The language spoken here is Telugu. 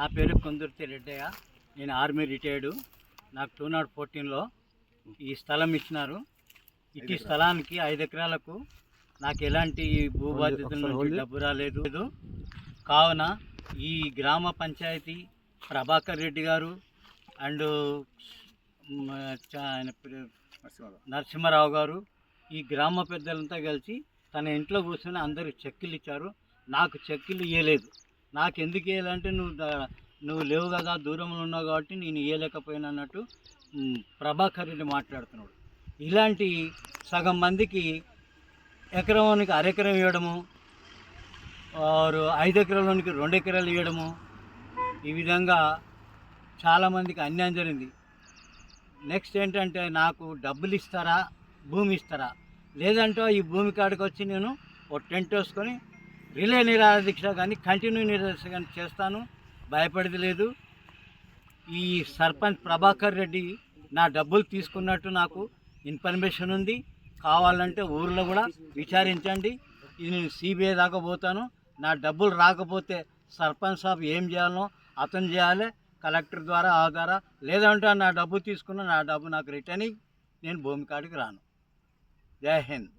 నా పేరు కొందుర్తి రెడ్డయ్య. నేను ఆర్మీ రిటైర్డు. నాకు 2014లో ఈ స్థలం ఇచ్చినారు. ఇటు స్థలానికి 5 ఎకరాలకు నాకు ఎలాంటి భూబాధ్యతల నుంచి డబ్బు రాలేదు. కావున ఈ గ్రామ పంచాయతీ ప్రభాకర్ రెడ్డి గారు అండ్ ఆయన నరసింహారావు గారు, ఈ గ్రామ పెద్దలంతా కలిసి తన ఇంట్లో కూర్చొని అందరికి చెక్కులు ఇచ్చారు. నాకు చెక్కులు ఇవ్వలేదు. నాకు ఎందుకు ఇవ్వాలంటే నువ్వు లేవు కదా, దూరంలో ఉన్నావు కాబట్టి నేను ఇవ్వలేకపోయినా అన్నట్టు ప్రభాకర్ రెడ్డి మాట్లాడుతున్నాడు. ఇలాంటి సగం మందికి ఎకరానికి అరెకరం ఇవ్వడము, 5 ఎకరాలకి 2 ఎకరాలు ఇవ్వడము, ఈ విధంగా చాలామందికి అన్యాయం జరిగింది. నెక్స్ట్ ఏంటంటే నాకు డబ్బులు ఇస్తారా, భూమి ఇస్తారా, లేదంటే ఈ భూమి కాడికి వచ్చి నేను ఒక టెంట్ వేసుకొని రిలే నిరాదీక్ష కానీ కంటిన్యూ నిరాదీక్ష కానీ చేస్తాను, భయపడేది లేదు. ఈ సర్పంచ్ ప్రభాకర్ రెడ్డి నా డబ్బులు తీసుకున్నట్టు నాకు ఇన్ఫర్మేషన్ ఉంది. కావాలంటే ఊర్లో కూడా విచారించండి. ఇది నేను సిబిఐ దాకా పోతాను. నా డబ్బులు రాకపోతే సర్పంచ్ సాబ్ ఏం చేయాలో అతను చేయాలి, కలెక్టర్ ద్వారా ఆ ద్వారా. లేదంటే నా డబ్బు తీసుకున్న నా డబ్బు నాకు రిటర్న్, నేను భూమి కాడికి రాను. జై హింద్.